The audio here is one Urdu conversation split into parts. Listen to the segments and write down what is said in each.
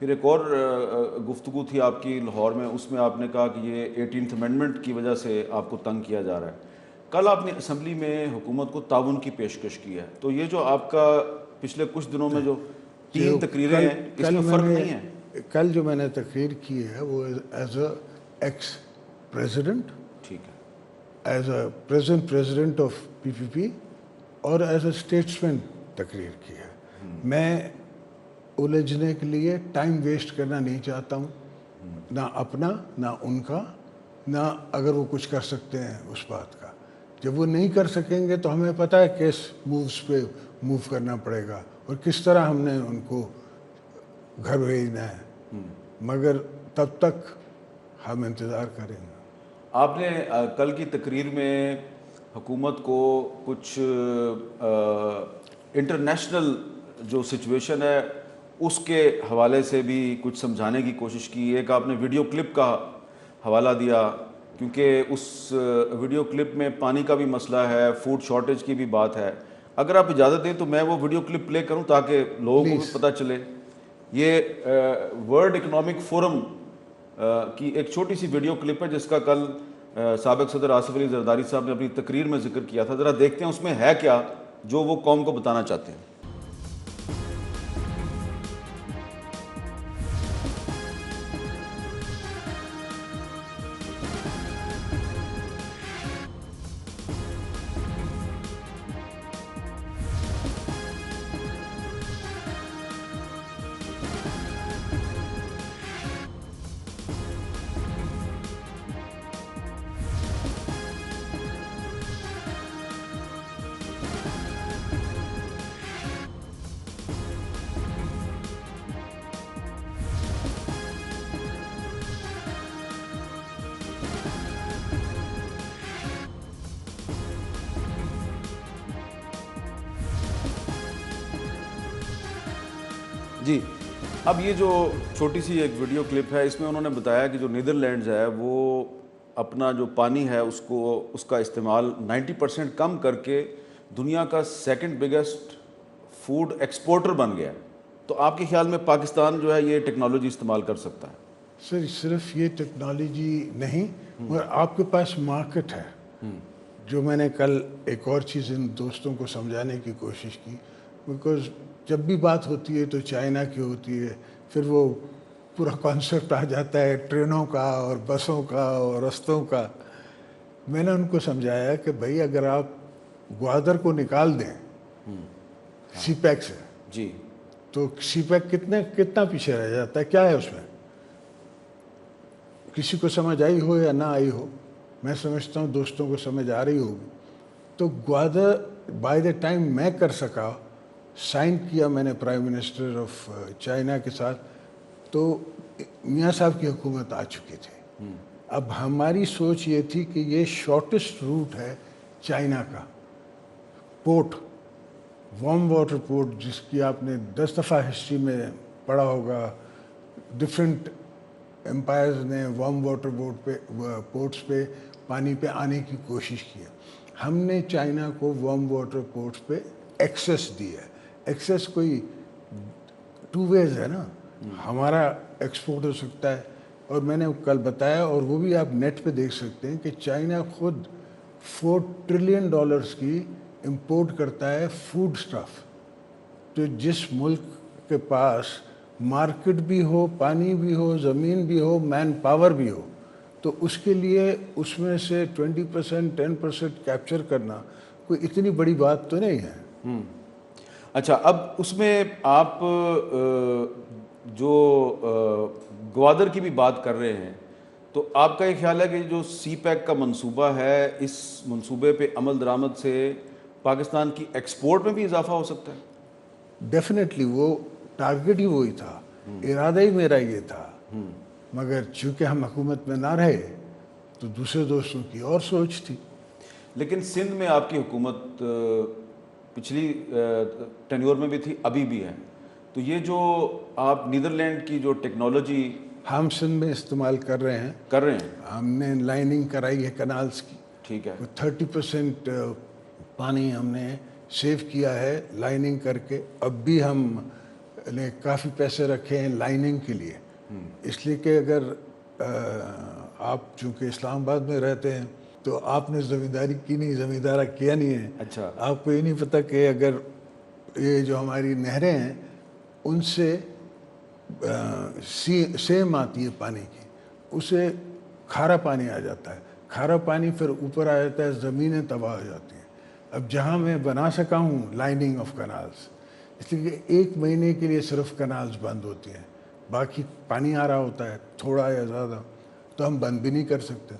پھر ایک اور گفتگو تھی آپ کی لاہور میں، اس میں آپ نے کہا کہ یہ 18th امینڈمنٹ کی وجہ سے آپ کو تنگ کیا جا رہا ہے. کل آپ نے اسمبلی میں حکومت کو تعاون کی پیشکش کی ہے، تو یہ جو آپ کا پچھلے کچھ دنوں میں جو 3 تقریریں ہیں اس میں فرق نہیں ہے؟ کل جو میں نے تقریر کی ہے وہ ایز اے ایکس پریزیڈنٹ، ٹھیک ہے، ایز اے پریزیڈنٹ آف پی پی پی اور ایز اے اسٹیٹسمین تقریر کی ہے. میں الجھنے کے لیے ٹائم ویسٹ کرنا نہیں چاہتا ہوں، نہ اپنا نہ ان کا، نہ اگر وہ کچھ کر سکتے ہیں اس بات کا. جب وہ نہیں کر سکیں گے تو ہمیں پتہ ہے کس مووز پہ موو کرنا پڑے گا اور کس طرح ہم نے ان کو گھر بھیجنا ہے، مگر تب تک ہم انتظار کریں گے. آپ نے کل کی تقریر میں حکومت کو کچھ انٹرنیشنل جو سچویشن ہے اس کے حوالے سے بھی کچھ سمجھانے کی کوشش کی. ایک آپ نے ویڈیو کلپ کا حوالہ دیا، کیونکہ اس ویڈیو کلپ میں پانی کا بھی مسئلہ ہے، فوڈ شارٹیج کی بھی بات ہے. اگر آپ اجازت دیں تو میں وہ ویڈیو کلپ پلے کروں تاکہ لوگوں کو بھی پتہ چلے. یہ ورلڈ اکنامک فورم کی ایک چھوٹی سی ویڈیو کلپ ہے جس کا کل سابق صدر آصف علی زرداری صاحب نے اپنی تقریر میں ذکر کیا تھا. ذرا دیکھتے ہیں اس میں ہے کیا جو وہ قوم کو بتانا چاہتے ہیں. جی، اب یہ جو چھوٹی سی ایک ویڈیو کلپ ہے اس میں انہوں نے بتایا کہ جو نیدرلینڈز ہے وہ اپنا جو پانی ہے اس کا استعمال 90% کم کر کے دنیا کا سیکنڈ بگیسٹ فوڈ ایکسپورٹر بن گیا ہے. تو آپ کے خیال میں پاکستان جو ہے یہ ٹیکنالوجی استعمال کر سکتا ہے؟ سر صرف یہ ٹیکنالوجی نہیں، مگر آپ کے پاس مارکیٹ ہے. جو میں نے کل ایک اور چیز ان دوستوں کو سمجھانے کی کوشش کی، بیکاز جب بھی بات ہوتی ہے تو چائنا کی ہوتی ہے، پھر وہ پورا کانسیپٹ آ جاتا ہے ٹرینوں کا اور بسوں کا اور رستوں کا. میں نے ان کو سمجھایا کہ بھائی اگر آپ گوادر کو نکال دیں سی پیک سے، جی، تو سی پیک کتنا پیچھے رہ جاتا ہے، کیا ہے اس میں؟ کسی کو سمجھ آئی ہو یا نہ آئی ہو، میں سمجھتا ہوں دوستوں کو سمجھ آ رہی ہوگی. تو گوادر بائی دا ٹائم میں کر سکا، سائن کیا میں نے پرائم منسٹر آف چائنا کے ساتھ، تو میاں صاحب کی حکومت آ چکی تھی. اب ہماری سوچ یہ تھی کہ یہ شارٹیسٹ روٹ ہے چائنا کا پورٹ، وارم واٹر پورٹ، جس کی آپ نے 10 دفعہ ہسٹری میں پڑھا ہوگا. ڈفرینٹ امپائرز نے وارم واٹر پورٹس پہ پانی پہ آنے کی کوشش کی ہے. ہم نے چائنا کو وارم واٹر پورٹس پہ ایکسیس دی ہے. ایکسیس کوئی 2 ویز ہے نا، ہمارا ایکسپورٹ ہو سکتا ہے، اور میں نے کل بتایا اور وہ بھی آپ نیٹ پہ دیکھ سکتے ہیں کہ چائنا خود $4 ٹریلین کی امپورٹ کرتا ہے فوڈ سٹف. تو جس ملک کے پاس مارکیٹ بھی ہو، پانی بھی ہو، زمین بھی ہو، مین پاور بھی ہو، تو اس کے لیے اس میں سے 20% 10% کیپچر کرنا کوئی اتنی بڑی بات تو نہیں ہے. اچھا، اب اس میں آپ جو گوادر کی بھی بات کر رہے ہیں، تو آپ کا یہ خیال ہے کہ جو سی پیک کا منصوبہ ہے، اس منصوبے پہ عمل درآمد سے پاکستان کی ایکسپورٹ میں بھی اضافہ ہو سکتا ہے؟ ڈیفینیٹلی، وہ ٹارگٹ ہی وہی تھا، ارادہ ہی میرا یہ تھا، مگر چونکہ ہم حکومت میں نہ رہے تو دوسرے دوستوں کی اور سوچ تھی. لیکن سندھ میں آپ کی حکومت پچھلی ٹینیور میں بھی تھی، ابھی بھی ہے، تو یہ جو آپ نیدرلینڈ کی جو ٹیکنالوجی ہم سندھ میں استعمال کر رہے ہیں، ہم نے لائننگ کرائی ہے کنالز کی، ٹھیک ہے، 30% پانی ہم نے سیو کیا ہے لائننگ کر کے. اب بھی ہم نے کافی پیسے رکھے ہیں لائننگ کے لیے، اس لیے کہ اگر آپ چونکہ اسلام آباد میں رہتے ہیں تو آپ نے زمینداری کی نہیں، زمیندارہ کیا نہیں ہے. اچھا. آپ کو یہ نہیں پتہ کہ اگر یہ جو ہماری نہریں ہیں ان سے سیم آتی ہے پانی کی، اسے کھارا پانی آ جاتا ہے، کھارا پانی پھر اوپر آ جاتا ہے، زمینیں تباہ ہو جاتی ہیں. اب جہاں میں بنا سکا ہوں لائننگ آف کنالز، اس لیے کہ 1 مہینے کے لیے صرف کنالز بند ہوتی ہیں، باقی پانی آ رہا ہوتا ہے تھوڑا یا زیادہ، تو ہم بند بھی نہیں کر سکتے.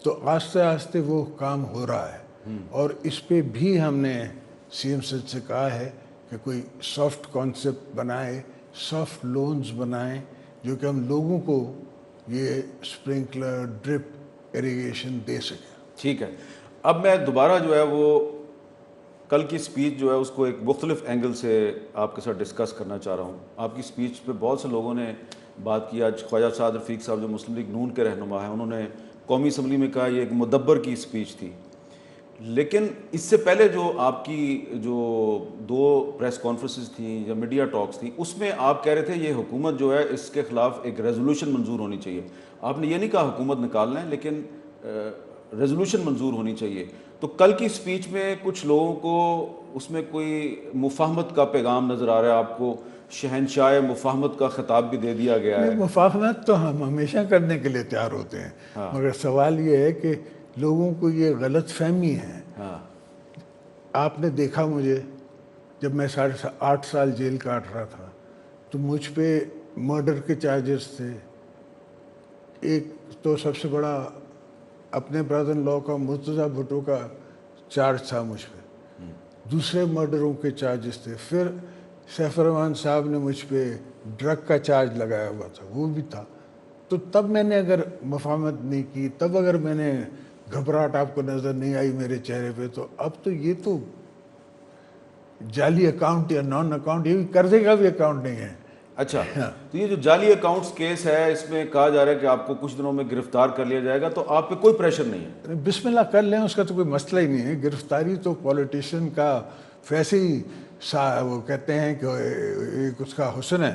تو آہستہ آہستہ وہ کام ہو رہا ہے، اور اس پہ بھی ہم نے سی ایم صاحب سے کہا ہے کہ کوئی سافٹ کانسیپٹ بنائے، سافٹ لونز بنائیں جو کہ ہم لوگوں کو یہ اسپرنکلر ڈرپ ایریگیشن دے سکیں. ٹھیک ہے. اب میں دوبارہ جو ہے وہ کل کی سپیچ جو ہے اس کو ایک مختلف اینگل سے آپ کے ساتھ ڈسکس کرنا چاہ رہا ہوں. آپ کی سپیچ پہ بہت سے لوگوں نے بات کی. آج خواجہ سعد رفیق صاحب جو مسلم لیگ نون کے رہنما ہیں، انہوں نے قومی اسمبلی میں کہا یہ ایک مدبر کی سپیچ تھی. لیکن اس سے پہلے جو آپ کی جو 2 پریس کانفرنسز تھیں یا میڈیا ٹاکس تھیں، اس میں آپ کہہ رہے تھے یہ حکومت جو ہے اس کے خلاف ایک ریزولوشن منظور ہونی چاہیے. آپ نے یہ نہیں کہا حکومت نکال لیں، لیکن ریزولوشن منظور ہونی چاہیے. تو کل کی سپیچ میں کچھ لوگوں کو اس میں کوئی مفاہمت کا پیغام نظر آ رہا ہے. آپ کو شہنشاہ مفاہمت کا خطاب بھی دے دیا گیا ہے. مفاہمت تو ہم ہمیشہ کرنے کے لیے تیار ہوتے ہیں، مگر سوال یہ ہے کہ لوگوں کو یہ غلط فہمی ہے. آپ نے دیکھا مجھے جب میں 8 سال جیل کاٹ رہا تھا تو مجھ پہ مرڈر کے چارجز تھے. ایک تو سب سے بڑا اپنے برادر ان لا کا مرتضیٰ بھٹو کا چارج تھا مجھ پہ، دوسرے مرڈروں کے چارجز تھے. پھر سیف الرحمان صاحب نے مجھ پہ ڈرگ کا چارج لگایا ہوا تھا، وہ بھی تھا. تو تب میں نے اگر مفاہمت نہیں کی، تب اگر میں نے گھبراہٹ آپ کو نظر نہیں آئی میرے چہرے پہ، تو اب تو یہ تو جعلی اکاؤنٹ یا نان اکاؤنٹ، یہ بھی قرضے کا بھی اکاؤنٹ نہیں ہے. اچھا. تو یہ جو جعلی اکاؤنٹس کیس ہے، اس میں کہا جا رہا ہے کہ آپ کو کچھ دنوں میں گرفتار کر لیا جائے گا، تو آپ پہ کوئی پریشر نہیں ہے؟ بسم اللہ کر لیں، اس کا تو کوئی مسئلہ ہی نہیں ہے. گرفتاری تو پولیٹیشین کا ویسے ہی وہ کہتے ہیں کہ ایک اس کا حسن ہے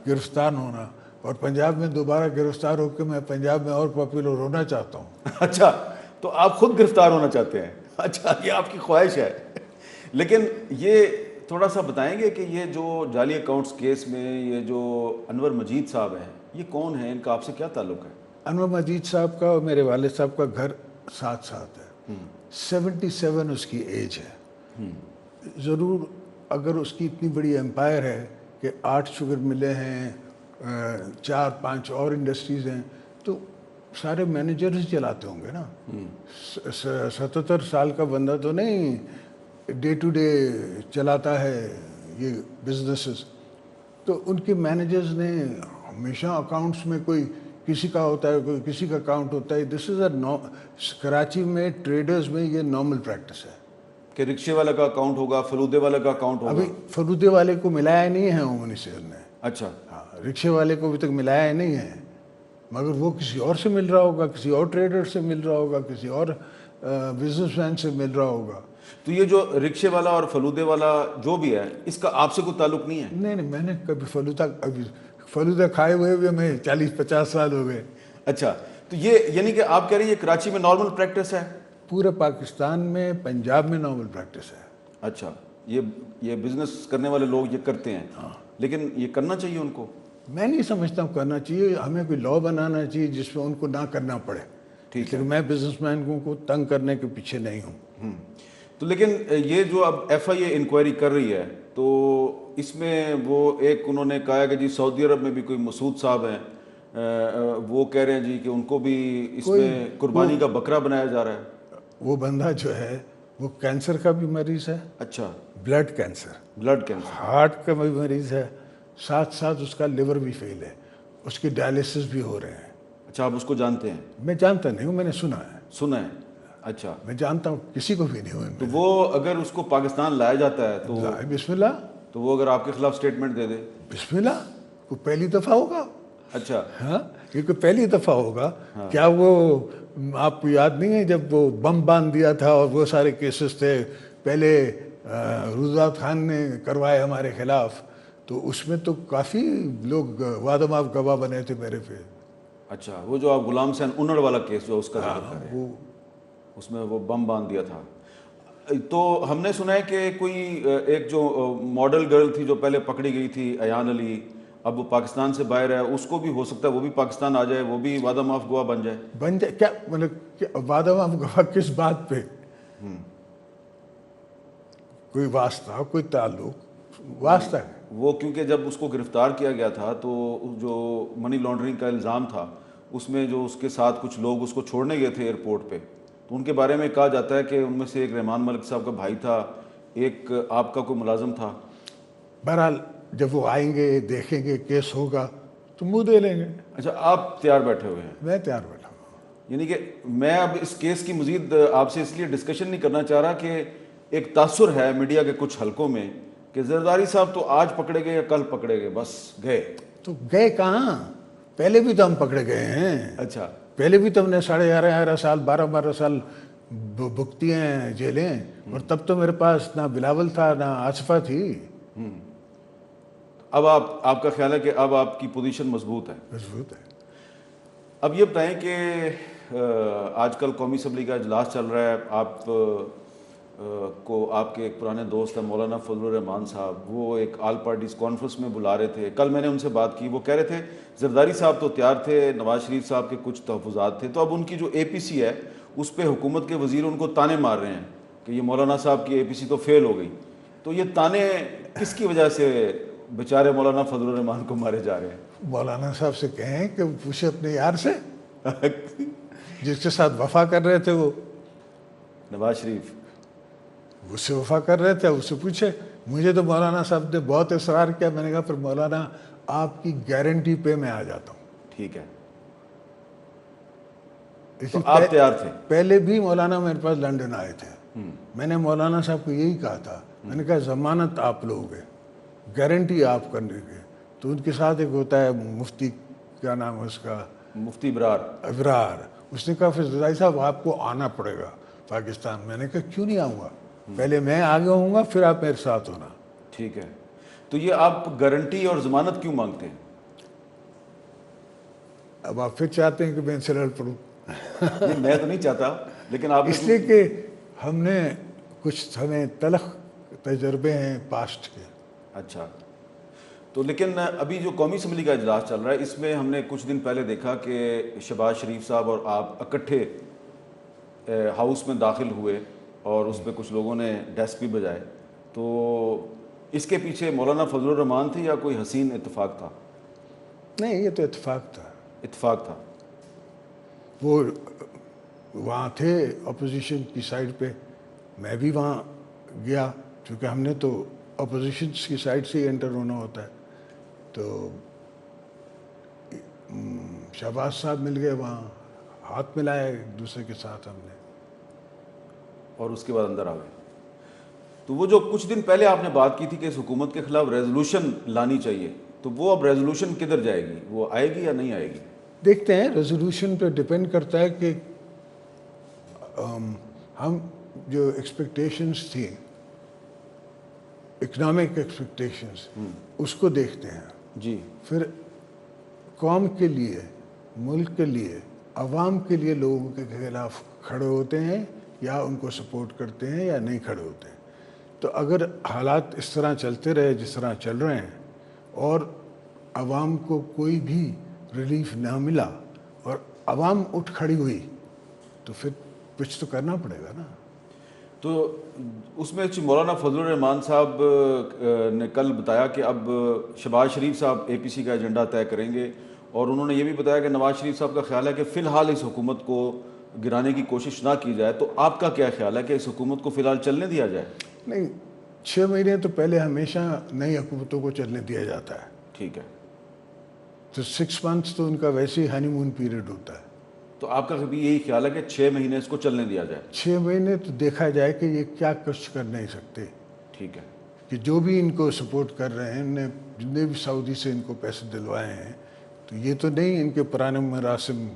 گرفتار ہونا. اور پنجاب میں دوبارہ گرفتار ہو کے میں پنجاب میں اور پاپولر ہونا چاہتا ہوں. اچھا، تو آپ خود گرفتار ہونا چاہتے ہیں؟ اچھا، یہ آپ کی خواہش ہے. لیکن یہ تھوڑا سا بتائیں گے کہ یہ جو جعلی اکاؤنٹس کیس میں یہ جو انور مجید صاحب ہیں، یہ کون ہیں؟ ان کا آپ سے کیا تعلق ہے؟ انور مجید صاحب کا اور میرے والد صاحب کا گھر ساتھ ساتھ ہے. 77 اس کی ایج ہے. ضرور اگر اس کی اتنی بڑی امپائر ہے کہ 8 شوگر ملیں ہیں، 4-5 اور انڈسٹریز ہیں، تو سارے مینیجرز چلاتے ہوں گے نا. 77 سال کا بندہ تو نہیں ڈے ٹو ڈے چلاتا ہے یہ بزنسز. تو ان کے مینیجرز نے ہمیشہ اکاؤنٹس میں کوئی کسی کا ہوتا ہے، کوئی کسی کا اکاؤنٹ ہوتا ہے. دس از کراچی میں ٹریڈرز میں یہ نارمل پریکٹس ہے کہ رکشے والا کا اکاؤنٹ ہوگا، فلودے والے کا اکاؤنٹ ہوگا. ابھی فلودے والے کو ملایا نہیں ہے عموماً سے نے. اچھا. ہاں، رکشے والے کو ابھی تک ملایا نہیں ہے، مگر وہ کسی اور سے مل رہا ہوگا، کسی اور ٹریڈر سے مل رہا ہوگا، کسی اور بزنس مین سے مل رہا ہوگا. تو یہ جو رکشے والا اور فلودے والا جو بھی ہے، اس کا آپ سے کوئی تعلق نہیں ہے؟ نہیں، میں نے کبھی فلودہ کھائے ہوئے بھی ہمیں 40-50 سال ہو گئے. اچھا، تو یہ یعنی کہ آپ کہہ رہے ہیں یہ کراچی میں نارمل پریکٹس ہے؟ پورے پاکستان میں، پنجاب میں نارمل پریکٹس ہے. اچھا، یہ بزنس کرنے والے لوگ یہ کرتے ہیں، لیکن یہ کرنا چاہیے ان کو؟ میں نہیں سمجھتا ہوں کرنا چاہیے. ہمیں کوئی لا بنانا چاہیے جس میں ان کو نہ کرنا پڑے. ٹھیک ہے. میں بزنس مین کو تنگ کرنے کے پیچھے نہیں ہوں. تو لیکن یہ جو اب ایف آئی اے انکوائری کر رہی ہے، تو اس میں وہ ایک انہوں نے کہا کہ جی سعودی عرب میں بھی کوئی مسعود صاحب ہیں، وہ کہہ رہے ہیں جی کہ ان کو بھی اس میں قربانی کا بکرا بنایا جا رہا ہے. وہ بندہ جو ہے وہ کینسر کا بھی مریض ہے. اچھا. بلڈ کینسر، ہارٹ کا بھی مریض ہے، ساتھ ساتھ اس کا لیور بھی فیل ہے، اس کی ڈائلسس بھی ہو رہے ہیں. اچھا، آپ اس کو جانتے ہیں؟ میں جانتا نہیں ہوں، میں نے سنا ہے. اچھا. میں جانتا ہوں، کسی کو بھی نہیں ہوں. تو وہ اگر اس کو پاکستان لایا جاتا ہے تو بسم اللہ، تو وہ اگر آپ کے خلاف سٹیٹمنٹ دے دے؟ بسم اللہ، وہ پہلی دفعہ ہوگا. اچھا. ہاں، کیونکہ پہلی دفعہ ہوگا. کیا وہ آپ کو یاد نہیں ہے جب وہ بم باندھ دیا تھا اور وہ سارے کیسز تھے، پہلے روزات خان نے کروائے ہمارے خلاف، تو اس میں تو کافی لوگ وعدہ معاف گواہ بنے تھے میرے پہ. اچھا، وہ جو آپ غلام حسین انڑ والا کیس جو اس کا ذکر کر رہے ہیں، وہ اس میں وہ بم باندھ دیا تھا. تو ہم نے سنا ہے کہ کوئی ایک جو ماڈل گرل تھی جو پہلے پکڑی گئی تھی ایان علی، اب وہ پاکستان سے باہر ہے، اس کو بھی ہو سکتا ہے وہ بھی پاکستان آ جائے، وہ بھی وعدہ معاف گواہ بن جائے. بن جائے کیا مطلب وعدہ معاف گواہ کس بات پہ؟ کوئی واسطہ، کوئی تعلق واسطہ ہے. وہ کیونکہ جب اس کو گرفتار کیا گیا تھا تو جو منی لانڈرنگ کا الزام تھا اس میں جو اس کے ساتھ کچھ لوگ اس کو چھوڑنے گئے تھے ایئرپورٹ پہ، تو ان کے بارے میں کہا جاتا ہے کہ ان میں سے ایک رحمان ملک صاحب کا بھائی تھا، ایک آپ کا کوئی ملازم تھا. بہرحال جب وہ آئیں گے دیکھیں گے کیس ہوگا تو منہ دے لیں گے. اچھا، آپ تیار بیٹھے ہوئے ہیں؟ میں تیار بیٹھا ہوں. یعنی کہ میں اب اس کیس کی مزید آپ سے اس لیے ڈسکشن نہیں کرنا چاہ رہا کہ ایک تاثر ہے میڈیا کے کچھ حلقوں میں کہ زرداری صاحب تو آج پکڑے گئے یا کل پکڑے گئے، بس گئے. تو گئے کہاں؟ پہلے بھی تو ہم پکڑے گئے ہیں. اچھا، پہلے بھی تو ہم نے 11.5 سال 12 سال بھگتی ہیں جیلیں، اور تب تو میرے پاس نہ بلاول تھا نہ آصفہ تھی. اب آپ کا خیال ہے کہ اب آپ کی پوزیشن مضبوط ہے؟ مضبوط ہے. اب یہ بتائیں کہ آج کل قومی اسمبلی کا اجلاس چل رہا ہے، آپ کو آپ کے ایک پرانے دوست ہیں مولانا فضل الرحمان صاحب، وہ ایک آل پارٹیز کانفرنس میں بلا رہے تھے. کل میں نے ان سے بات کی، وہ کہہ رہے تھے زرداری صاحب تو تیار تھے، نواز شریف صاحب کے کچھ تحفظات تھے، تو اب ان کی جو اے پی سی ہے اس پہ حکومت کے وزیر ان کو تانے مار رہے ہیں کہ یہ مولانا صاحب کی اے پی سی تو فیل ہو گئی. تو یہ تانے کس کی وجہ سے بیچارے مولانا فضل الرحمان کو مارے جا رہے ہیں؟ مولانا صاحب سے کہیں کہ وہ پوچھے اپنے یار سے جس کے ساتھ وفا کر رہے تھے، وہ نواز شریف اس سے وفا کر رہے تھے، اس سے پوچھے. مجھے تو مولانا صاحب نے بہت اصرار کیا، میں نے کہا پھر مولانا آپ کی گارنٹی پہ میں آ جاتا ہوں. ٹھیک ہے، تو آپ تیار تھے؟ پہلے بھی مولانا میرے پاس لنڈن آئے تھے، میں نے مولانا صاحب کو یہی کہا تھا، میں نے کہا ضمانت آپ لوگ گے، گارنٹی آپ کرنے گے. تو ان کے ساتھ ایک ہوتا ہے مفتی، کیا نام ہے اس کا، مفتی ابرار. اس نے کہا پھر زرداری صاحب آپ کو آنا پڑے گا پاکستان. میں نے کہا کیوں نہیں آؤں گا، پہلے میں آگے ہوں گا پھر آپ میرے ساتھ ہونا. ٹھیک ہے، تو یہ آپ گارنٹی اور ضمانت کیوں مانگتے ہیں؟ اب آپ پھر چاہتے ہیں کہ میں ان سے لڑ پڑوں؟ نہیں، میں تو نہیں چاہتا، لیکن آپ اس لیے کہ ہم نے کچھ ہمیں تلخ تجربے ہیں پاسٹ کے. اچھا، تو لیکن ابھی جو قومی اسمبلی کا اجلاس چل رہا ہے اس میں ہم نے کچھ دن پہلے دیکھا کہ شہباز شریف صاحب اور آپ اکٹھے ہاؤس میں داخل ہوئے اور اس پہ کچھ لوگوں نے ڈیسک بھی بجائے. تو اس کے پیچھے مولانا فضل الرحمان تھے یا کوئی حسین اتفاق تھا؟ نہیں، یہ تو اتفاق تھا. اتفاق تھا. وہ وہاں تھے اپوزیشن کی سائڈ پہ، میں بھی وہاں گیا کیونکہ ہم نے تو اپوزیشن کی سائڈ سے ہی انٹر ہونا ہوتا ہے. تو شہباز صاحب مل گئے وہاں، ہاتھ ملائے ایک دوسرے کے ساتھ ہم نے، اور اس کے بعد اندر آ گئے. تو وہ جو کچھ دن پہلے آپ نے بات کی تھی کہ اس حکومت کے خلاف ریزولوشن لانی چاہیے، تو وہ اب ریزولوشن کدھر جائے گی؟ وہ آئے گی یا نہیں آئے گی؟ دیکھتے ہیں. ریزولوشن پہ ڈپینڈ کرتا ہے کہ ہم جو ایکسپیکٹیشنز تھیں، اکنامک ایکسپیکٹیشنز، اس کو دیکھتے ہیں. جی. پھر قوم کے لیے، ملک کے لیے، عوام کے لیے لوگوں کے خلاف کھڑے ہوتے ہیں یا ان کو سپورٹ کرتے ہیں یا نہیں کھڑے ہوتے ہیں. تو اگر حالات اس طرح چلتے رہے جس طرح چل رہے ہیں اور عوام کو کوئی بھی ریلیف نہ ملا اور عوام اٹھ کھڑی ہوئی تو پھر کچھ تو کرنا پڑے گا نا. تو اس میں مولانا فضل الرحمان صاحب نے کل بتایا کہ اب شہباز شریف صاحب اے پی سی کا ایجنڈا طے کریں گے، اور انہوں نے یہ بھی بتایا کہ نواز شریف صاحب کا خیال ہے کہ فی الحال اس حکومت کو گرانے کی کوشش نہ کی جائے. تو آپ کا کیا خیال ہے کہ اس حکومت کو فی الحال چلنے دیا جائے؟ نہیں، 6 مہینے تو پہلے ہمیشہ نئی حکومتوں کو چلنے دیا جاتا ہے. ٹھیک ہے. تو 6 منتھس تو ان کا ویسے ہی ہانی مون پیریڈ ہوتا ہے. تو آپ کا بھی یہی خیال ہے کہ 6 مہینے اس کو چلنے دیا جائے؟ 6 مہینے تو دیکھا جائے کہ یہ کیا کچھ کر نہیں سکتے. ٹھیک ہے. کہ جو بھی ان کو سپورٹ کر رہے ہیں، انہیں جتنے بھی سعودی سے ان کو پیسے دلوائے ہیں، تو یہ تو نہیں ان کے پرانے مراسم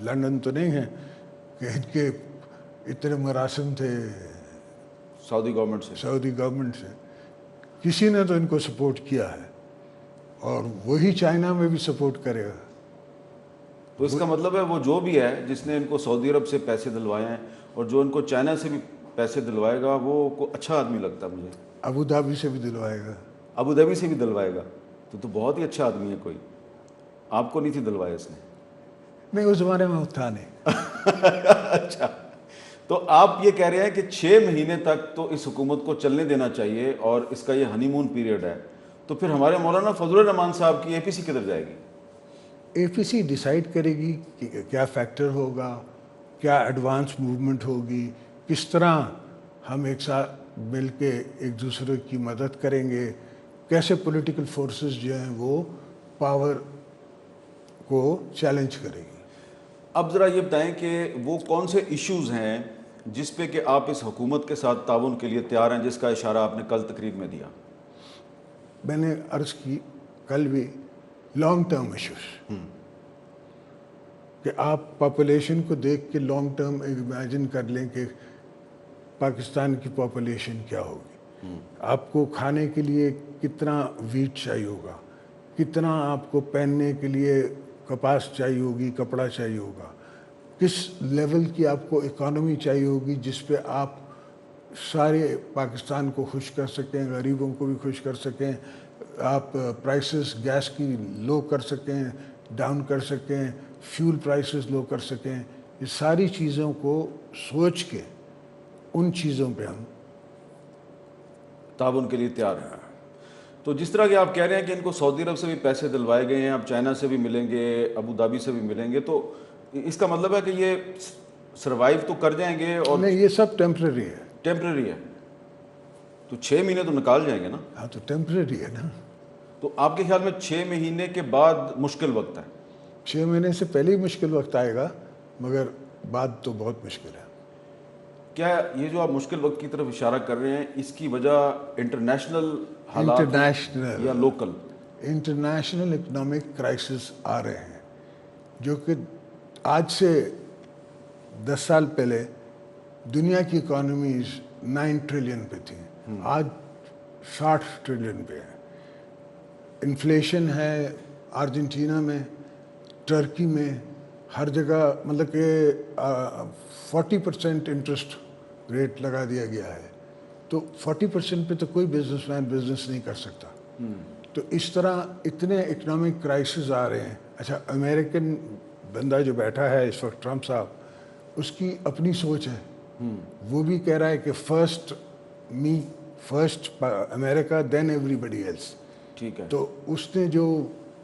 لندن تو نہیں ہیں کہ ان کے اتنے مراسم تھے سعودی گورنمنٹ سے. سعودی گورنمنٹ سے کسی نے تو ان کو سپورٹ کیا ہے. اور وہی چائنا میں بھی سپورٹ کرے گا. تو اس کا مطلب ہے وہ جو بھی ہے جس نے ان کو سعودی عرب سے پیسے دلوائے ہیں اور جو ان کو چائنا سے بھی پیسے دلوائے گا وہ کو اچھا آدمی لگتا ہے مجھے. ابو دھابی سے بھی دلوائے گا. ابو دھابی سے بھی دلوائے گا تو بہت ہی اچھا آدمی ہے. کوئی آپ کو نہیں تھی دلوائے اس نے؟ نہیں, اس زمانے میں تھا نہیں. اچھا, تو آپ یہ کہہ رہے ہیں کہ 6 مہینے تک تو اس حکومت کو چلنے دینا چاہیے اور اس کا یہ ہنی مون پیریڈ ہے, تو پھر ہمارے مولانا فضل الرحمان صاحب کی اے پی سی کدھر جائے گی؟ اے پی سی ڈیسائیڈ کرے گی کہ کیا فیکٹر ہوگا, کیا ایڈوانس موومنٹ ہوگی, کس طرح ہم ایک ساتھ مل کے ایک دوسرے کی مدد کریں گے, کیسے پولیٹیکل فورسز جو ہیں وہ پاور کو چیلنج کرے گی. اب ذرا یہ بتائیں کہ وہ کون سے ایشوز ہیں جس پہ کہ آپ اس حکومت کے ساتھ تعاون کے لیے تیار ہیں, جس کا اشارہ آپ نے کل تقریر میں دیا؟ میں نے عرض کی کل بھی, لانگ ٹرم ایشوز, کہ آپ پاپولیشن کو دیکھ کے لانگ ٹرم امیجن کر لیں کہ پاکستان کی پاپولیشن کیا ہوگی, آپ کو کھانے کے لیے کتنا ویٹ چاہیے ہوگا, کتنا آپ کو پہننے کے لیے کپاس چاہیے ہوگی, کپڑا چاہیے ہوگا, کس لیول کی آپ کو اکانومی چاہیے ہوگی جس پہ آپ سارے پاکستان کو خوش کر سکیں, غریبوں کو بھی خوش کر سکیں, آپ پرائسز گیس کی لو کر سکیں, ڈاؤن کر سکیں, فیول پرائسز لو کر سکیں. یہ ساری چیزوں کو سوچ کے ان چیزوں پہ ہم تعاون کے لیے تیار ہیں. تو جس طرح کہ آپ کہہ رہے ہیں کہ ان کو سعودی عرب سے بھی پیسے دلوائے گئے ہیں, اب چائنا سے بھی ملیں گے, ابو دھابی سے بھی ملیں گے, تو اس کا مطلب ہے کہ یہ سروائیو تو کر جائیں گے اور نہیں, یہ سب ٹیمپرری ہے. ٹیمپریری ہے, تو 6 مہینے تو نکال جائیں گے نا. ہاں, تو ٹیمپرری ہے نا. تو آپ کے خیال میں 6 مہینے کے بعد مشکل وقت ہے؟ 6 مہینے سے پہلے ہی مشکل وقت آئے گا, مگر بعد تو بہت مشکل ہے. کیا یہ جو آپ مشکل وقت کی طرف اشارہ کر رہے ہیں اس کی وجہ انٹرنیشنل حالات یا لوکل؟ انٹرنیشنل اکنامک کرائسس آ رہے ہیں جو کہ آج سے 10 سال پہلے دنیا کی اکانومیز 9 ٹریلین پہ تھیں, آج 60 ٹریلین پہ ہیں. انفلیشن ہے ارجنٹینا میں, ٹرکی میں, ہر جگہ, مطلب کہ 40% انٹرسٹ ریٹ لگا دیا گیا ہے. تو 40% پہ تو کوئی بزنس مین بزنس نہیں کر سکتا. تو اس طرح اتنے اکنامک کرائسس آ رہے ہیں. اچھا, امریکن بندہ جو بیٹھا ہے اس وقت, ٹرمپ صاحب, اس کی اپنی سوچ ہے. وہ بھی کہہ رہا ہے کہ فرسٹ می, فرسٹ امریکہ, دین ایوری بڈی ایلس. ٹھیک ہے. تو اس نے جو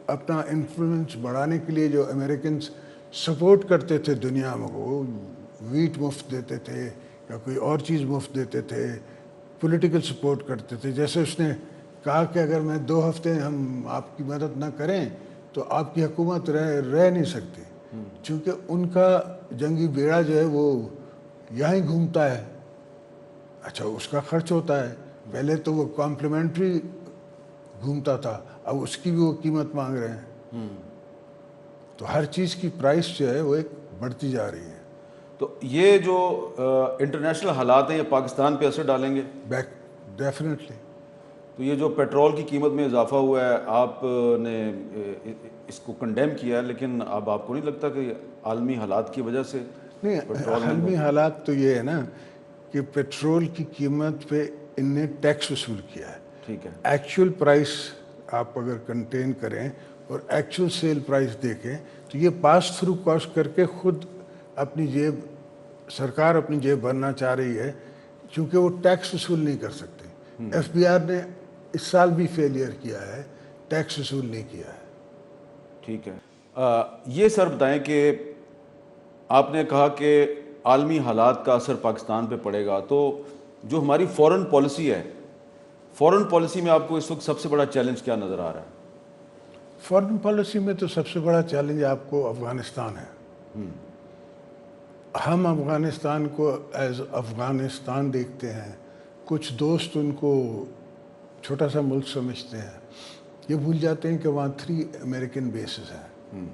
اپنا انفلوئنس بڑھانے کے لیے جو امریکنز سپورٹ کرتے تھے دنیا میں, وہ ویٹ مفت دیتے تھے یا کوئی اور چیز مفت دیتے تھے, پولیٹیکل سپورٹ کرتے تھے. جیسے اس نے کہا کہ اگر میں 2 ہفتے ہم آپ کی مدد نہ کریں تو آپ کی حکومت رہ نہیں سکتی, چونکہ ان کا جنگی بیڑا جو ہے وہ یہاں ہی گھومتا ہے. اچھا, اس کا خرچ ہوتا ہے. پہلے تو وہ کمپلیمنٹری گھومتا تھا, اب اس کی بھی وہ قیمت مانگ رہے ہیں. تو ہر چیز کی پرائس جو ہے وہ ایک بڑھتی جا رہی ہے. تو یہ جو انٹرنیشنل حالات ہیں یہ پاکستان پہ اثر ڈالیں گے؟ ڈیفینیٹلی. تو یہ جو پیٹرول کی قیمت میں اضافہ ہوا ہے, آپ نے اس کو کنڈیم کیا ہے, لیکن اب آپ کو نہیں لگتا کہ عالمی حالات کی وجہ سے نہیں, عالمی حالات تو یہ ہے نا کہ پیٹرول کی قیمت پہ ان نے ٹیکس وصول کیا ہے. ٹھیک ہے. ایکچوئل پرائس آپ اگر کنٹین کریں اور ایکچوئل سیل پرائس دیکھیں تو یہ پاس تھرو کاسٹ کر کے خود اپنی جیب, سرکار اپنی جیب بھرنا چاہ رہی ہے, کیونکہ وہ ٹیکس وصول نہیں کر سکتے. ایف بی آر نے اس سال بھی فیلئر کیا ہے, ٹیکس وصول نہیں کیا ہے. ٹھیک ہے. یہ سر بتائیں کہ آپ نے کہا کہ عالمی حالات کا اثر پاکستان پہ پڑے گا, تو جو ہماری فورن پالیسی ہے, فورن پالیسی میں آپ کو اس وقت سب سے بڑا چیلنج کیا نظر آ رہا ہے؟ فارن پالیسی میں تو سب سے بڑا چیلنج آپ کو افغانستان ہے. ہم افغانستان کو ایز افغانستان دیکھتے ہیں, کچھ دوست ان کو چھوٹا سا ملک سمجھتے ہیں. یہ بھول جاتے ہیں کہ وہاں 3 امریکن بیسز ہیں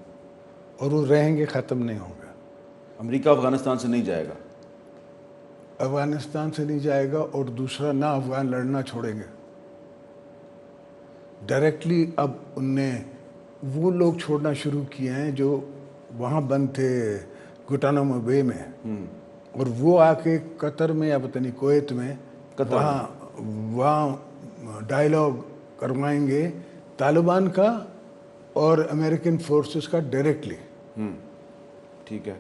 اور وہ رہیں گے, ختم نہیں ہوں گے. امریکہ افغانستان سے نہیں جائے گا؟ افغانستان سے نہیں جائے گا, اور دوسرا نہ افغان لڑنا چھوڑیں گے. ڈائریکٹلی اب ان نے وہ لوگ چھوڑنا شروع کیے ہیں جو وہاں بند تھے گوانتانامو بے میں، اور وہ آ کے قطر میں یا پتہ نہیں کویت میں وہاں ڈائلاگ کروائیں گے طالبان کا اور امریکن فورسز کا ڈائریکٹلی. ٹھیک ہے.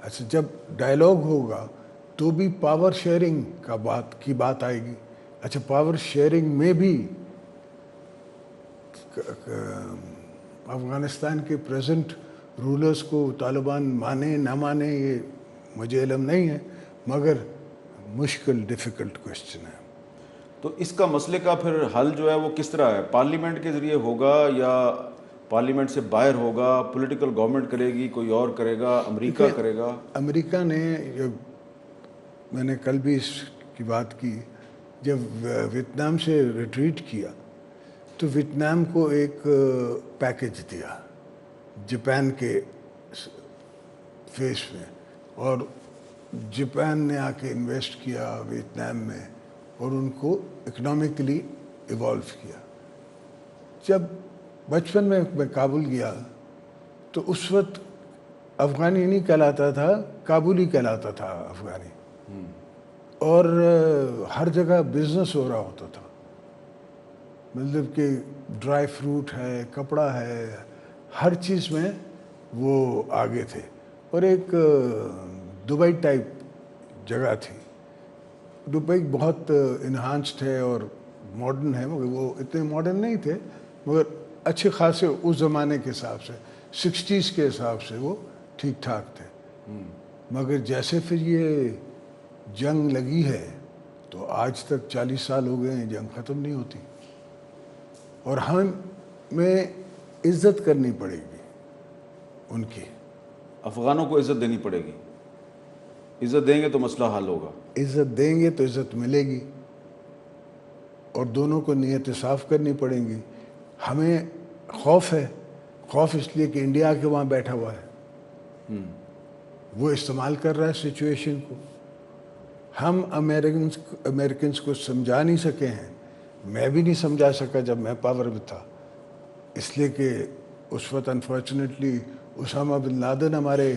اچھا جب ڈائلاگ ہوگا تو بھی پاور شیئرنگ کی بات آئے گی. اچھا پاور شیئرنگ میں بھی افغانستان کے پریزنٹ رولرز کو طالبان مانے نہ مانے یہ مجھے علم نہیں ہے، مگر مشکل ڈیفیکلٹ کوشچن ہے. تو اس کا مسئلے کا پھر حل جو ہے وہ کس طرح ہے؟ پارلیمنٹ کے ذریعے ہوگا یا پارلیمنٹ سے باہر ہوگا؟ پولیٹیکل گورنمنٹ کرے گی، کوئی اور کرے گا، امریکہ کرے گا؟ امریکہ نے، میں نے کل بھی اس کی بات کی، جب ویتنام سے ریٹریٹ کیا تو ویتنام کو ایک پیکج دیا جاپان کے فیس میں، اور جاپان نے آ کے انویسٹ کیا ویتنام میں اور ان کو اکنامکلی ایوالو کیا. جب بچپن میں کابل گیا تو اس وقت افغانی نہیں کہلاتا تھا، کابلی کہلاتا تھا افغانی، اور ہر جگہ بزنس ہو رہا ہوتا تھا. مطلب کہ ڈرائی فروٹ ہے، کپڑا ہے، ہر چیز میں وہ آگے تھے. اور ایک دبئی ٹائپ جگہ تھی. دبئی بہت انہانسڈ ہے اور ماڈرن ہے، مگر وہ اتنے ماڈرن نہیں تھے، مگر اچھے خاصے اس زمانے کے حساب سے 60s کے حساب سے وہ ٹھیک ٹھاک تھے. مگر جیسے پھر یہ جنگ لگی ہے تو آج تک 40 سال ہو گئے ہیں، جنگ ختم نہیں ہوتی، اور ہمیں عزت کرنی پڑے گی ان کی. افغانوں کو عزت دینی پڑے گی. عزت دیں گے تو مسئلہ حل ہوگا. عزت دیں گے تو عزت ملے گی، اور دونوں کو نیت صاف کرنی پڑیں گی. ہمیں خوف ہے، خوف اس لیے کہ انڈیا کے وہاں بیٹھا ہوا ہے، وہ استعمال کر رہا ہے سچویشن کو. ہم امریکنز کو سمجھا نہیں سکے ہیں، میں بھی نہیں سمجھا سکا جب میں پاور میں تھا، اس لیے کہ اس وقت انفارچونیٹلی اسامہ بن لادن ہمارے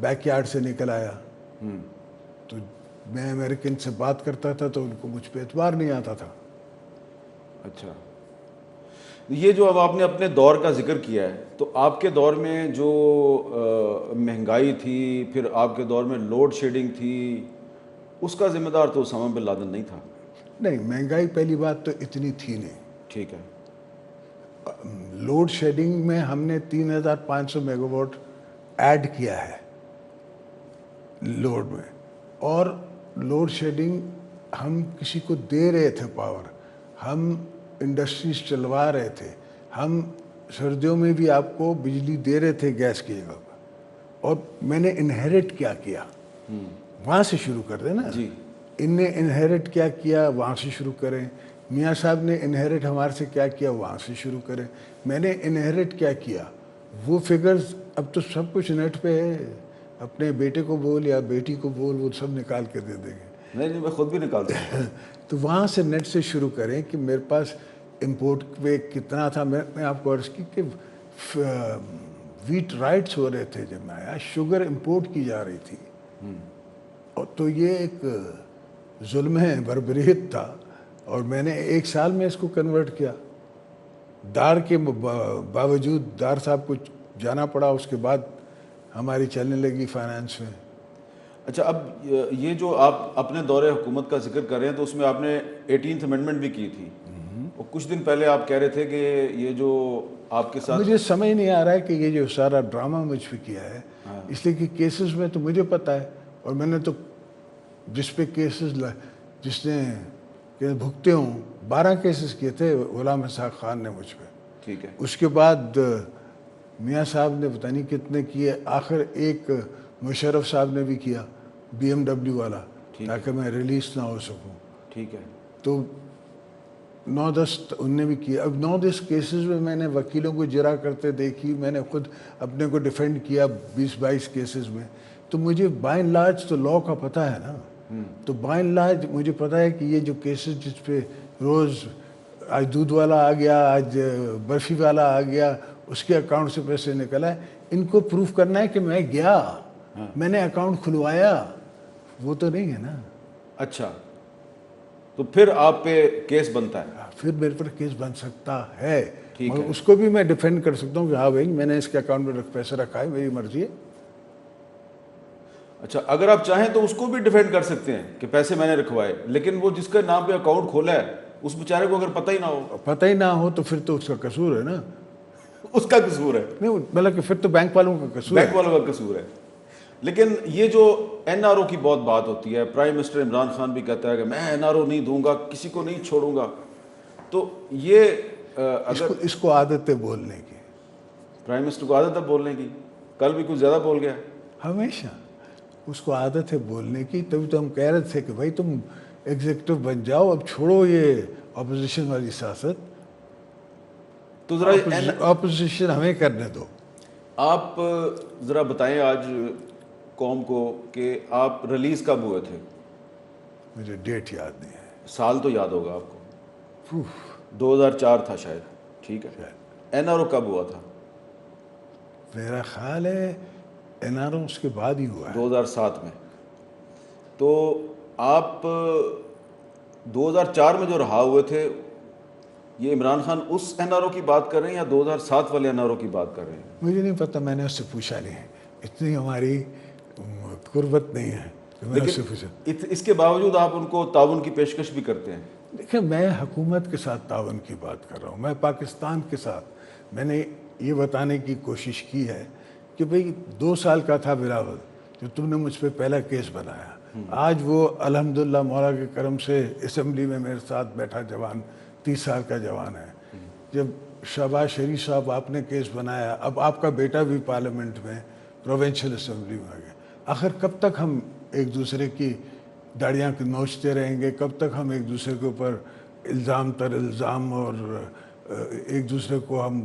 بیک یارڈ سے نکل آیا. تو میں امریکن سے بات کرتا تھا تو ان کو مجھ پہ اعتبار نہیں آتا تھا. اچھا، یہ جو اب آپ نے اپنے دور کا ذکر کیا ہے، تو آپ کے دور میں جو مہنگائی تھی، پھر آپ کے دور میں لوڈ شیڈنگ تھی، اس کا ذمہ دار تو اسامہ بن لادن نہیں تھا؟ نہیں، مہنگائی پہلی بات تو اتنی تھی نہیں. ٹھیک ہے. لوڈ شیڈنگ میں ہم نے 3500 میگا واٹ ایڈ کیا ہے لوڈ میں، اور لوڈ شیڈنگ ہم کسی کو دے رہے تھے پاور، ہم انڈسٹریز چلوا رہے تھے، ہم سردیوں میں بھی آپ کو بجلی دے رہے تھے گیس کی جگہ پر. اور میں نے انہیریٹ کیا وہاں سے شروع کر دیں نا. جی، ان نے انہیریٹ کیا وہاں سے شروع کریں. میاں صاحب نے انہیریٹ ہمارے سے کیا وہاں سے شروع کریں. میں نے انہیریٹ کیا وہ فگرز اب تو سب کچھ نیٹ پہ ہے. اپنے بیٹے کو بول یا بیٹی کو بول، وہ سب نکال کے دے دیں گے. نہیں، میں خود بھی نکالتا ہوں. تو وہاں سے نیٹ سے شروع کریں کہ میرے پاس امپورٹ پہ کتنا تھا. میں آپ کو عرض کی کہ ویٹ رائٹس ہو رہے تھے جب میں آیا، شوگر امپورٹ کی جا رہی تھی. اور تو یہ ایک ظلم ہے، بربریت تھا، اور میں نے 1 سال میں اس کو کنورٹ کیا. دار کے باوجود دار صاحب کو جانا پڑا، اس کے بعد ہماری چلنے لگی فائنانس میں. اچھا، اب یہ جو آپ اپنے دور حکومت کا ذکر کر رہے ہیں، تو اس میں آپ نے 18th امینڈمنٹ بھی کی تھی، اور کچھ دن پہلے آپ کہہ رہے تھے کہ یہ جو آپ کے ساتھ، مجھے سمجھ نہیں آ رہا ہے کہ یہ جو سارا ڈرامہ مجھ پہ کیا ہے، اس لیے کہ کیسز میں تو مجھے پتہ ہے، اور میں نے تو جس پہ کیسز جس نے بھگتے ہوں 12 کیسز کیے تھے غلام اسحاق خان نے مجھ پہ. ٹھیک ہے. اس کے بعد میاں صاحب نے پتہ نہیں کتنے کیے، آخر ایک مشرف صاحب نے بھی کیا BMW والا، تاکہ میں ریلیز نہ ہو سکوں. ٹھیک ہے. تو 9-10 ان نے بھی کیا. اب 9-10 کیسز میں میں نے وکیلوں کو جرا کرتے دیکھی، میں نے خود اپنے کو ڈیفینڈ کیا 20-22 کیسز میں. تو مجھے بائی اینڈ لارج تو لاء کا پتہ ہے نا. تو بائی اینڈ لارج مجھے پتہ ہے کہ یہ جو کیسز جس پہ روز آج دودھ والا آ گیا، آج برفی والا آ گیا، اس کے اکاؤنٹ سے پیسے نکل آئے. ان کو پروف کرنا ہے کہ میں گیا، میں نے اکاؤنٹ کھلوایا. وہ تو نہیں ہے نا. اچھا، تو پھر آپ پہ کیس بنتا ہے؟ پھر میرے پر کیس بن سکتا ہے، ٹھیک مگر ہے. اس کو بھی میں ڈیفینڈ کر سکتا ہوں کہ ہاں بھائی میں نے اس کے اکاؤنٹ میں پیسے رکھا ہے، میری مرضی ہے. اچھا، اگر آپ چاہیں تو اس کو بھی ڈیفینڈ کر سکتے ہیں کہ پیسے میں نے رکھوائے، لیکن وہ جس کے نام پہ اکاؤنٹ کھولا ہے اس بیچارے کو اگر پتہ ہی نہ ہو؟ پتہ ہی نہ ہو تو پھر تو اس کا قصور ہے نا. اس کا قصور ہے، نہیں بلکہ پھر تو بینک والوں کا قصور ہے. بینک والوں کا قصور ہے. لیکن یہ جو این آر او کی بہت بات ہوتی ہے، پرائم منسٹر عمران خان بھی کہتا ہے کہ میں این آر او نہیں دوں گا، کسی کو نہیں چھوڑوں گا. تو یہ اگر اس کو عادت ہے بولنے کی. پرائم منسٹر کو عادت ہے بولنے کی، کل بھی کچھ زیادہ بول گیا. ہمیشہ اس کو عادت ہے بولنے کی. تبھی تو ہم کہہ رہے تھے کہ بھائی تم ایگزیکٹو بن جاؤ، اب چھوڑو یہ اپوزیشن والی سیاست. تو ذرا اپوزیشن ہمیں کرنے دو. آپ ذرا بتائیں آج قوم کو کہ آپ ریلیز کب ہوئے تھے؟ مجھے ڈیٹ یاد نہیں ہے. سال تو یاد ہوگا آپ کو. 2004 تھا شاید. ٹھیک ہے. این آر او کب ہوا تھا؟ میرا خیال ہے این آر او اس کے بعد ہی ہوا ہے، 2007 میں. تو آپ 2004 میں جو رہا ہوئے تھے، یہ عمران خان اس این آر او کی بات کر رہے ہیں یا 2007 والے این آر او کی بات کر رہے ہیں؟ مجھے نہیں پتہ، میں نے اس سے پوچھا نہیں ہے. اتنی ہماری قربت نہیں ہے کہ میں اس سے پوچھا. اس کے باوجود آپ ان کو تعاون کی پیشکش بھی کرتے ہیں. دیکھیں میں حکومت کے ساتھ تعاون کی بات کر رہا ہوں، میں پاکستان کے ساتھ. میں نے یہ بتانے کی کوشش کی ہے کہ بھئی 2 سال کا تھا بلاول جو تم نے مجھ پہ پہلا کیس بنایا. آج وہ الحمدللہ مولا کے کرم سے اسمبلی میں میرے ساتھ بیٹھا جوان 30 سال کا جوان ہے. جب شہباز شریف صاحب آپ نے کیس بنایا، اب آپ کا بیٹا بھی پارلیمنٹ میں پروونشل اسمبلی میں آ گیا. آخر کب تک ہم ایک دوسرے کی داڑیاں نوچتے رہیں گے؟ کب تک ہم ایک دوسرے کے اوپر الزام تر الزام اور ایک دوسرے کو ہم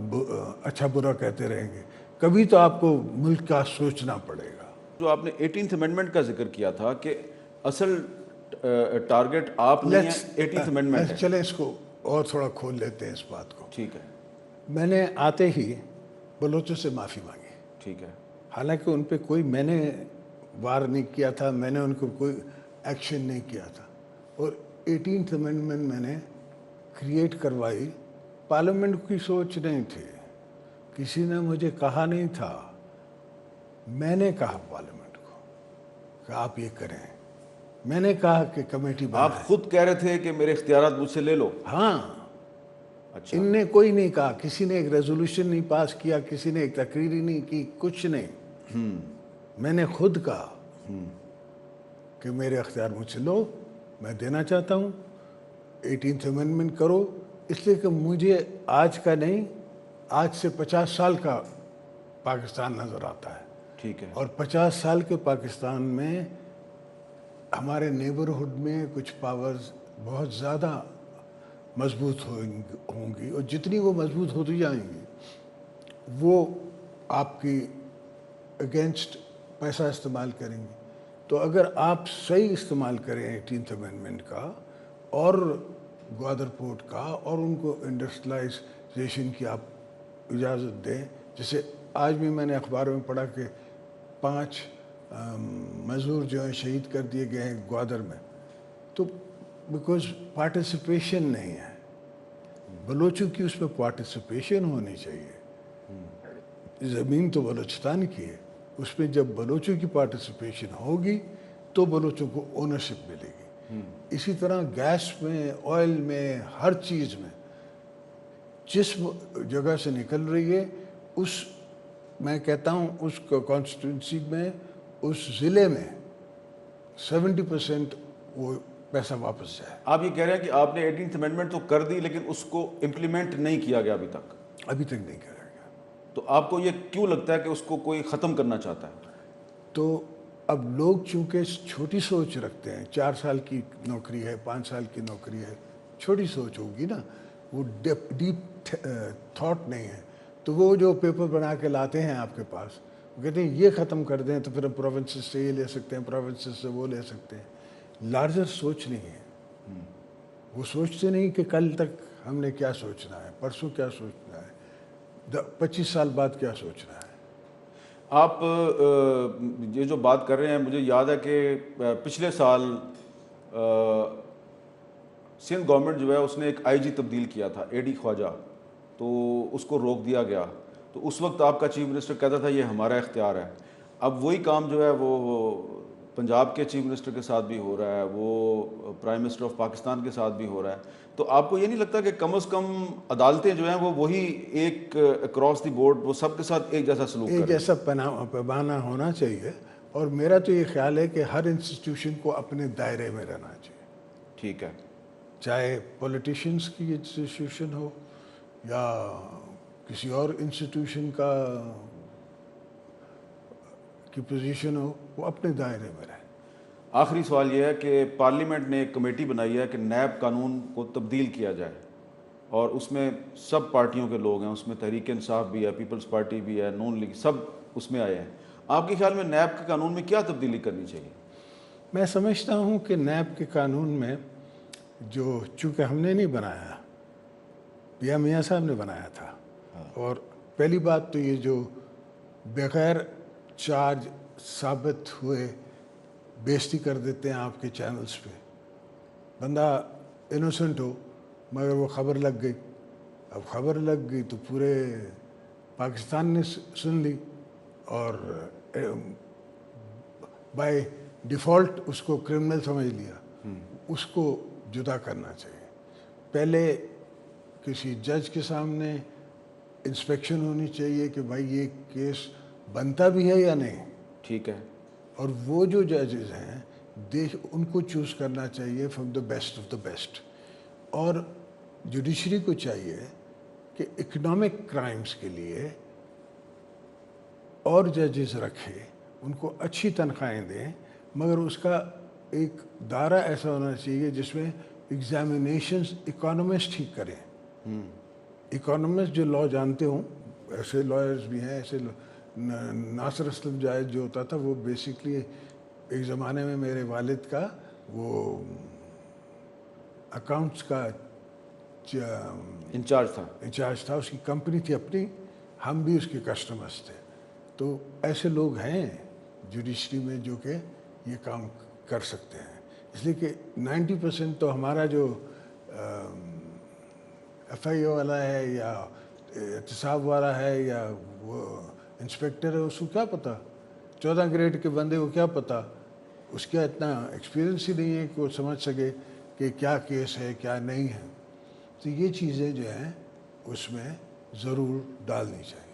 اچھا برا کہتے رہیں گے؟ کبھی تو آپ کو ملک کا سوچنا پڑے گا. جو آپ نے 18th امینڈمنٹ کا ذکر کیا تھا کہ اصل ٹارگٹ آپ نہیں ہے 18th امینڈمنٹ ہے. چلیں اس کو اور تھوڑا کھول لیتے ہیں اس بات کو. ٹھیک ہے. میں نے آتے ہی بلوچوں سے معافی مانگی. ٹھیک ہے. حالانکہ ان پہ کوئی میں نے وار نہیں کیا تھا، میں نے ان کو کوئی ایکشن نہیں کیا تھا. اور 18th امینڈمنٹ میں نے کریٹ کروائی. پارلیمنٹ کی سوچ نہیں تھی، کسی نے مجھے کہا نہیں تھا، میں نے کہا پارلیمنٹ کو کہ آپ یہ کریں. میں نے کہا کہ کمیٹی بنائیں. آپ خود کہہ رہے تھے کہ میرے اختیارات مجھ سے لے لو؟ ہاں. اچھا. ان نے کوئی نہیں کہا، کسی نے ایک ریزولوشن نہیں پاس کیا، کسی نے ایک تقریر ہی نہیں کی، کچھ نہیں. میں نے خود کہا کہ میرے اختیار مجھ سے لو، میں دینا چاہتا ہوں. 18th امینڈمنٹ کرو، اس لیے کہ مجھے آج کا نہیں، آج سے 50 سال کا پاکستان نظر آتا ہے. ٹھیک ہے. اور 50 سال کے پاکستان میں ہمارے نیبرہڈ میں کچھ پاورز بہت زیادہ مضبوط ہوں گی، اور جتنی وہ مضبوط ہوتی جائیں گی وہ آپ کی اگینسٹ پیسہ استعمال کریں گی. تو اگر آپ صحیح استعمال کریں 18th امینڈمنٹ کا اور گوادر پورٹ کا، اور ان کو انڈسٹریلائزیشن کی آپ اجازت دیں. جیسے آج بھی میں نے اخبار میں پڑھا کہ 5 مزدور جو ہیں شہید کر دیے گئے ہیں گوادر میں. تو بیکاز پارٹیسپیشن نہیں ہے. بلوچوں کی اس میں پارٹیسپیشن ہونی چاہیے. زمین تو بلوچستان کی ہے، اس میں جب بلوچوں کی پارٹیسپیشن ہوگی تو بلوچوں کو اونرشپ ملے گی. اسی طرح گیس میں، آئل میں، ہر چیز میں جس جگہ سے نکل رہی ہے، اس میں کہتا ہوں اس کانسٹیٹوئنسی میں، اس ضلع میں 70% وہ پیسہ واپس جائے. آپ یہ کہہ رہے ہیں کہ آپ نے 18th امینڈمنٹ تو کر دی لیکن اس کو امپلیمنٹ نہیں کیا گیا ابھی تک؟ ابھی تک نہیں کرا گیا. تو آپ کو یہ کیوں لگتا ہے کہ اس کو کوئی ختم کرنا چاہتا ہے؟ تو اب لوگ چونکہ چھوٹی سوچ رکھتے ہیں، 4 سال کی نوکری ہے، 5 سال کی نوکری ہے، چھوٹی سوچ ہوگی نا، وہ ڈیپ تھاٹ نہیں ہے. تو وہ جو پیپر بنا کے لاتے ہیں آپ کے پاس، وہ کہتے ہیں یہ ختم کر دیں تو پھر ہم پروونسز سے یہ لے سکتے ہیں، پروونسز سے وہ لے سکتے ہیں. لارجر سوچ نہیں ہے. وہ سوچتے نہیں کہ کل تک ہم نے کیا سوچنا ہے، پرسوں کیا سوچنا ہے، 25 سال بعد کیا سوچنا ہے۔ آپ یہ جو بات کر رہے ہیں، مجھے یاد ہے کہ پچھلے سال سندھ گورنمنٹ جو ہے اس نے ایک آئی جی تبدیل کیا تھا، اے ڈی خواجہ، تو اس کو روک دیا گیا۔ تو اس وقت آپ کا چیف منسٹر کہتا تھا یہ ہمارا اختیار ہے۔ اب وہی کام جو ہے وہ پنجاب کے چیف منسٹر کے ساتھ بھی ہو رہا ہے، وہ پرائم منسٹر آف پاکستان کے ساتھ بھی ہو رہا ہے۔ تو آپ کو یہ نہیں لگتا کہ کم از کم عدالتیں جو ہیں وہ وہی ایک اکراس دی بورڈ وہ سب کے ساتھ ایک جیسا سلوک ایک کریں؟ جیسا پیمانہ ہونا چاہیے، اور میرا تو یہ خیال ہے کہ ہر انسٹیٹیوشن کو اپنے دائرے میں رہنا چاہیے، ٹھیک ہے، چاہے پولیٹیشینس کی انسٹیٹیوشن ہو یا کسی اور انسٹیٹیوشن کی پوزیشن ہو، وہ اپنے دائرے میں رہے۔ آخری سوال یہ ہے کہ پارلیمنٹ نے ایک کمیٹی بنائی ہے کہ نیب قانون کو تبدیل کیا جائے، اور اس میں سب پارٹیوں کے لوگ ہیں، اس میں تحریک انصاف بھی ہے، پیپلز پارٹی بھی ہے، نون لیگ، سب اس میں آئے ہیں۔ آپ کے خیال میں نیب کے قانون میں کیا تبدیلی کرنی چاہیے؟ میں سمجھتا ہوں کہ نیب کے قانون میں جو، چونکہ ہم نے نہیں بنایا، میاں صاحب نے بنایا تھا، اور پہلی بات تو یہ جو بغیر چارج ثابت ہوئے بےزتی کر دیتے ہیں آپ کے چینلز پہ، بندہ انوسنٹ ہو مگر وہ خبر لگ گئی، اب خبر لگ گئی تو پورے پاکستان نے سن لی، اور بائی ڈیفالٹ اس کو کرمنل سمجھ لیا۔ اس کو جدا کرنا چاہیے، پہلے کسی جج کے سامنے انسپیکشن ہونی چاہیے کہ بھائی یہ کیس بنتا بھی ہے یا نہیں، ٹھیک ہے، اور وہ جو ججز ہیں ان کو چوز کرنا چاہیے from the best of the best, اور جوڈیشری کو چاہیے کہ اکنامک کرائمز کے لیے اور ججز رکھے، ان کو اچھی تنخواہیں دیں، مگر اس کا ایک دائرہ ایسا ہونا چاہیے جس میں ایگزامینیشنز اکانومسٹ ہی کریں، اکانومسٹ جو لاء جانتے ہوں، ایسے لائرز بھی ہیں، ایسے ناصر اسلم جائد جو ہوتا تھا وہ بیسکلی ایک زمانے میں میرے والد کا وہ اکاؤنٹس کا انچارج تھا، اس کی کمپنی تھی اپنی، ہم بھی اس کے کسٹمرز تھے۔ تو ایسے لوگ ہیں جوڈیشری میں جو کہ یہ کام کر سکتے ہیں، اس لیے کہ 90% تو ہمارا جو ایف آئی او والا ہے یا احتساب والا ہے یا وہ انسپیکٹر ہے، اس کو کیا پتہ، 14 گریڈ کے بندے کو کیا پتہ، اس کا اتنا ایکسپیرینس ہی نہیں ہے کہ وہ سمجھ سکے کہ کیا کیس ہے کیا نہیں ہے۔ تو یہ چیزیں جو ہیں اس میں ضرور ڈالنی چاہیے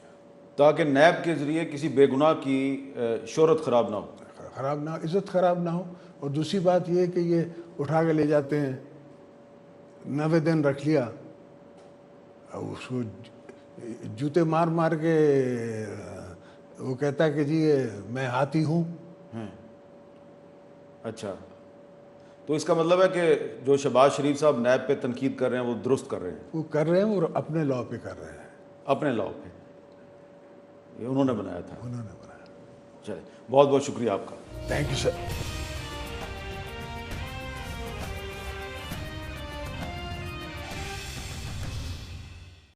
تاکہ نیب کے ذریعے کسی بے گناہ کی شہرت خراب نہ ہو، عزت خراب نہ ہو۔ اور دوسری بات یہ ہے کہ یہ اٹھا کے لے جاتے ہیں، 90 دن رکھ لیا، اس کو جوتے مار مار کے وہ کہتا ہے کہ جی میں ہاتھی ہوں۔ اچھا، تو اس کا مطلب ہے کہ جو شہباز شریف صاحب نیب پہ تنقید کر رہے ہیں وہ درست کر رہے ہیں؟ وہ کر رہے ہیں اور اپنے لاء پہ کر رہے ہیں، اپنے لاء پہ، یہ انہوں نے بنایا تھا، انہوں نے بنایا۔ چلے، بہت بہت شکریہ آپ کا۔ Thank you sir.